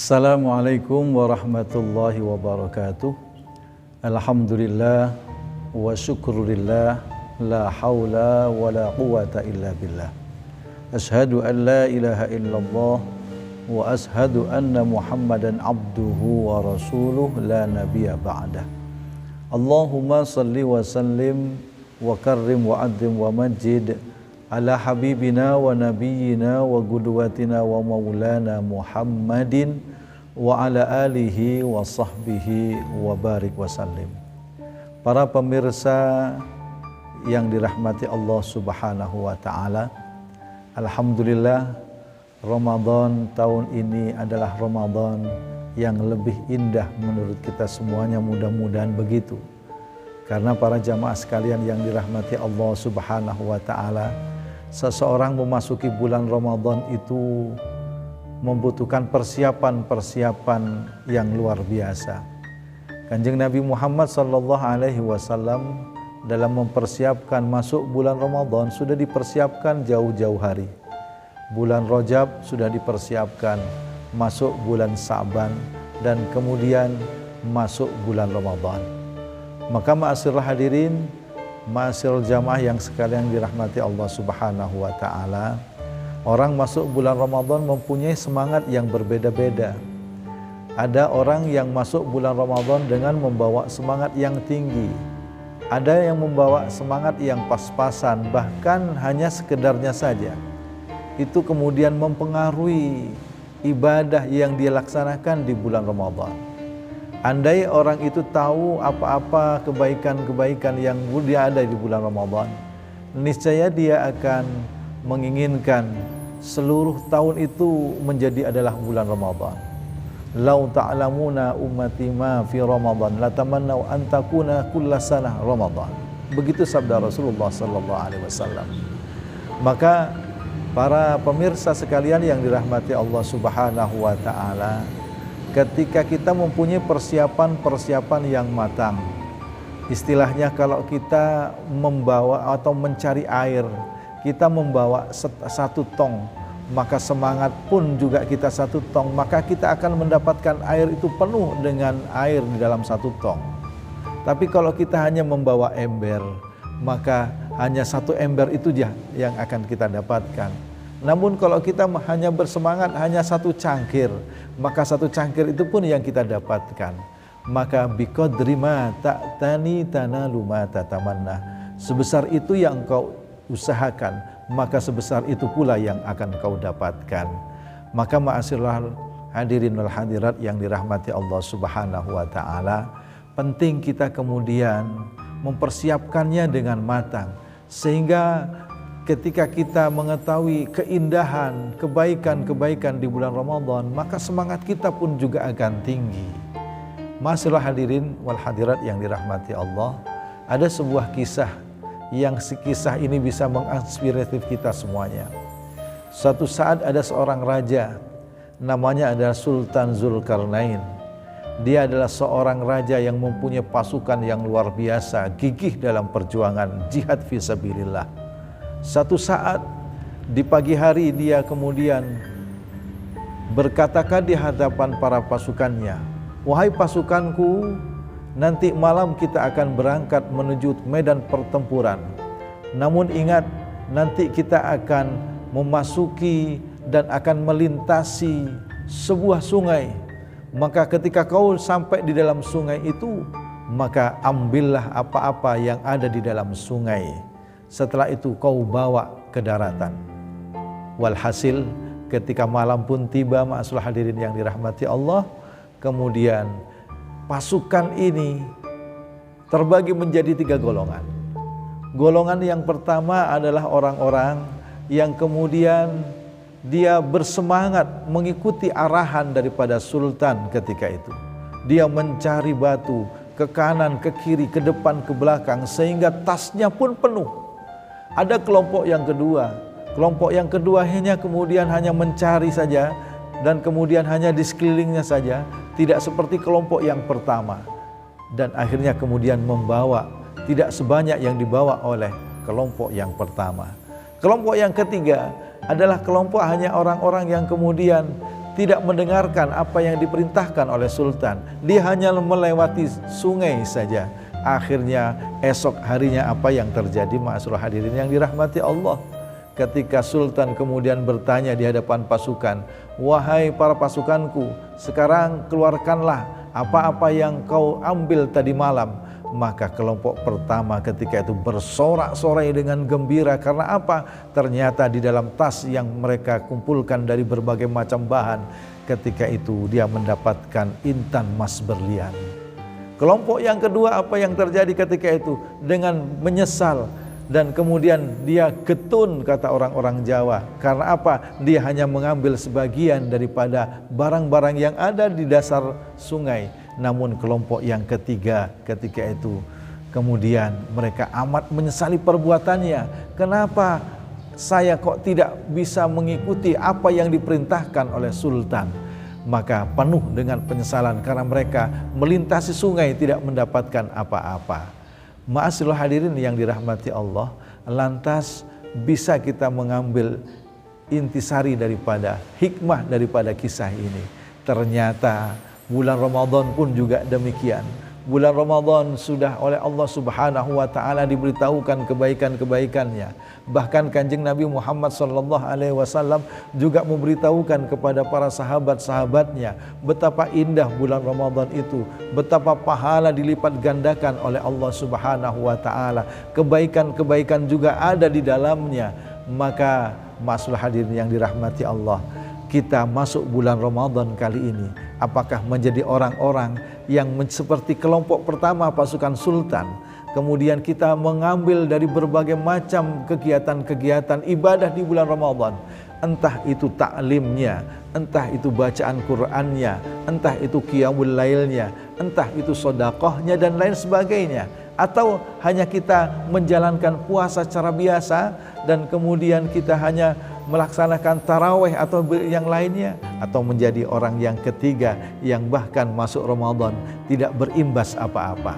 Assalamualaikum warahmatullahi wabarakatuh. Alhamdulillah wa syukrulillah, la haula wa la quwata illa billah. Ashhadu an la ilaha illallah wa ashhadu anna Muhammadan abduhu wa rasuluh la nabiyya ba'dah. Allahumma salli wa sallim wa karrim wa addim wa majid ala habibina wa nabiyyina wa qudwatina wa maulana Muhammadin wa ala alihi wa sahbihi wa barik wa sallim. Para pemirsa yang dirahmati Allah Subhanahu wa taala, alhamdulillah Ramadan tahun ini adalah Ramadan yang lebih indah menurut kita semuanya, mudah-mudahan begitu. Karena para jamaah sekalian yang dirahmati Allah Subhanahu wa taala, seseorang memasuki bulan Ramadan itu membutuhkan persiapan-persiapan yang luar biasa. Kanjeng Nabi Muhammad SAW dalam mempersiapkan masuk bulan Ramadan sudah dipersiapkan jauh-jauh hari. Bulan Rajab sudah dipersiapkan, masuk bulan Sa'ban, dan kemudian masuk bulan Ramadan. Maka ma'asyiral hadirin, ma'asyiral jamaah yang sekalian dirahmati Allah Subhanahu wa taala, orang masuk bulan Ramadan mempunyai semangat yang berbeda-beda. Ada orang yang masuk bulan Ramadan dengan membawa semangat yang tinggi. Ada yang membawa semangat yang pas-pasan, bahkan hanya sekedarnya saja. Itu kemudian mempengaruhi ibadah yang dia laksanakan di bulan Ramadan. Andai orang itu tahu apa-apa kebaikan-kebaikan yang dia ada di bulan Ramadan, niscaya dia akan menginginkan seluruh tahun itu menjadi adalah bulan Ramadan. Lau ta'lamuna ummati ma fi Ramadan latamannau an takuna kullasana Ramadan. Begitu sabda Rasulullah sallallahu alaihi wasallam. Maka para pemirsa sekalian yang dirahmati Allah Subhanahu wa taala, ketika kita mempunyai persiapan-persiapan yang matang, istilahnya kalau kita membawa atau mencari air, kita membawa satu tong, maka semangat pun juga kita satu tong, maka kita akan mendapatkan air itu penuh dengan air di dalam satu tong. Tapi kalau kita hanya membawa ember, maka hanya satu ember itu saja yang akan kita dapatkan. Namun kalau kita hanya bersemangat hanya satu cangkir, maka satu cangkir itu pun yang kita dapatkan. Maka biqadri ma ta'tani tanalu ma tatamanna. Sebesar itu yang engkau usahakan, maka sebesar itu pula yang akan kau dapatkan. Maka ma'asyiral hadirin wal hadirat yang dirahmati Allah Subhanahu wa taala, penting kita kemudian mempersiapkannya dengan matang, sehingga ketika kita mengetahui keindahan, kebaikan-kebaikan di bulan Ramadan, maka semangat kita pun juga akan tinggi. Ma'asyiral hadirin wal hadirat yang dirahmati Allah, ada sebuah kisah yang kisah ini bisa menginspiratif kita semuanya. Suatu saat ada seorang raja, namanya adalah Sultan Zulkarnain. Dia adalah seorang raja yang mempunyai pasukan yang luar biasa, gigih dalam perjuangan jihad fisabilillah. Satu saat di pagi hari dia kemudian berkatakan di hadapan para pasukannya, "Wahai pasukanku, nanti malam kita akan berangkat menuju medan pertempuran. Namun ingat, nanti kita akan memasuki dan akan melintasi sebuah sungai. Maka ketika kau sampai di dalam sungai itu, maka ambillah apa-apa yang ada di dalam sungai. Setelah itu kau bawa ke daratan." Walhasil ketika malam pun tiba, ma'asyiral hadirin yang dirahmati Allah, kemudian pasukan ini terbagi menjadi 3 golongan. Golongan yang pertama adalah orang-orang yang kemudian dia bersemangat mengikuti arahan daripada sultan ketika itu. Dia mencari batu ke kanan, ke kiri, ke depan, ke belakang, sehingga tasnya pun penuh. Ada kelompok yang kedua. Kelompok yang kedua kemudian hanya mencari saja, dan kemudian hanya di sekelilingnya saja, tidak seperti kelompok yang pertama. Dan akhirnya kemudian membawa tidak sebanyak yang dibawa oleh kelompok yang pertama. Kelompok yang ketiga adalah kelompok hanya orang-orang yang kemudian tidak mendengarkan apa yang diperintahkan oleh sultan. Dia hanya melewati sungai saja. Akhirnya esok harinya apa yang terjadi, ma'asyiral hadirin yang dirahmati Allah? Ketika sultan kemudian bertanya di hadapan pasukan, "Wahai para pasukanku, sekarang keluarkanlah apa-apa yang kau ambil tadi malam." Maka kelompok pertama ketika itu bersorak-sorai dengan gembira. Karena apa? Ternyata di dalam tas yang mereka kumpulkan dari berbagai macam bahan, ketika itu dia mendapatkan intan emas berlian. Kelompok yang kedua, apa yang terjadi ketika itu? Dengan menyesal dan kemudian dia getun, kata orang-orang Jawa. Karena apa? Dia hanya mengambil sebagian daripada barang-barang yang ada di dasar sungai. Namun kelompok yang ketiga ketika itu kemudian mereka amat menyesali perbuatannya. Kenapa saya kok tidak bisa mengikuti apa yang diperintahkan oleh sultan? Maka penuh dengan penyesalan karena mereka melintasi sungai tidak mendapatkan apa-apa. Ma'asyiral hadirin yang dirahmati Allah, lantas bisa kita mengambil intisari daripada hikmah daripada kisah ini. Ternyata bulan Ramadan pun juga demikian. Bulan Ramadan sudah oleh Allah Subhanahu wa taala diberitahukan kebaikan-kebaikannya. Bahkan Kanjeng Nabi Muhammad sallallahu alaihi wasallam juga memberitahukan kepada para sahabat-sahabatnya betapa indah bulan Ramadan itu, betapa pahala dilipat gandakan oleh Allah Subhanahu wa taala. Kebaikan-kebaikan juga ada di dalamnya. Maka ma'asyiral hadirin yang dirahmati Allah, kita masuk bulan Ramadan kali ini, apakah menjadi orang-orang yang seperti kelompok pertama pasukan sultan, kemudian kita mengambil dari berbagai macam kegiatan-kegiatan ibadah di bulan Ramadan, entah itu taklimnya, entah itu bacaan Qur'annya, entah itu qiyamul lailnya, entah itu sedekahnya dan lain sebagainya, atau hanya kita menjalankan puasa secara biasa dan kemudian kita hanya melaksanakan tarawih atau yang lainnya, atau menjadi orang yang ketiga yang bahkan masuk Ramadan tidak berimbas apa-apa.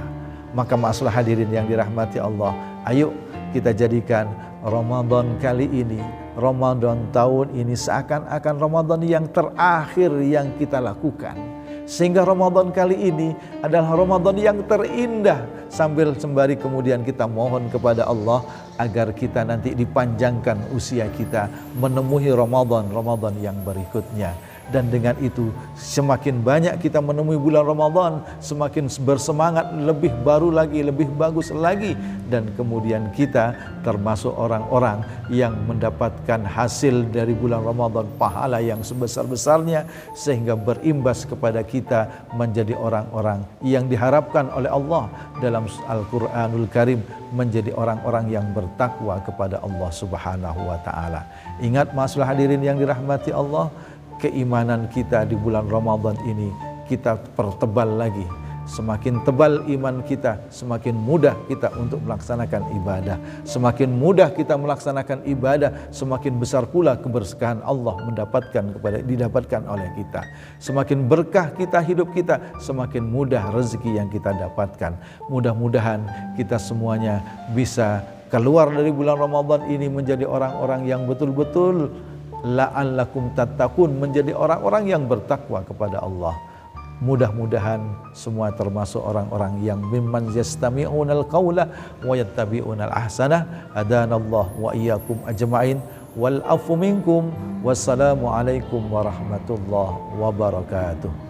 Maka ma'asyiral hadirin yang dirahmati Allah, ayo kita jadikan Ramadan kali ini, Ramadan tahun ini seakan-akan Ramadan yang terakhir yang kita lakukan. Sehingga Ramadan kali ini adalah Ramadan yang terindah. Sambil sembari kemudian kita mohon kepada Allah agar kita nanti dipanjangkan usia kita menemui Ramadan yang berikutnya. Dan dengan itu semakin banyak kita menemui bulan Ramadan, semakin bersemangat, lebih baru lagi, lebih bagus lagi. Dan kemudian kita termasuk orang-orang yang mendapatkan hasil dari bulan Ramadan, pahala yang sebesar-besarnya, sehingga berimbas kepada kita menjadi orang-orang yang diharapkan oleh Allah dalam Al-Quranul Karim, menjadi orang-orang yang bertakwa kepada Allah Subhanahu wa ta'ala. Ingat ma'asyiral hadirin yang dirahmati Allah, keimanan kita di bulan Ramadan ini kita pertebal lagi. Semakin tebal iman kita, semakin mudah kita untuk melaksanakan ibadah. Semakin mudah kita melaksanakan ibadah, semakin besar pula keberkahan Allah didapatkan oleh kita. Semakin berkah kita hidup kita, semakin mudah rezeki yang kita dapatkan. Mudah-mudahan kita semuanya bisa keluar dari bulan Ramadan ini menjadi orang-orang yang betul-betul la'allakum tattaqun, menjadi orang-orang yang bertakwa kepada Allah. Mudah-mudahan semua termasuk orang-orang yang mimman yastami'unal qawla wa yattabi'unal ahsanah. Adanallah wa iyyakum ajma'in wal afu minkum. Wassalamu alaikum warahmatullahi wabarakatuh.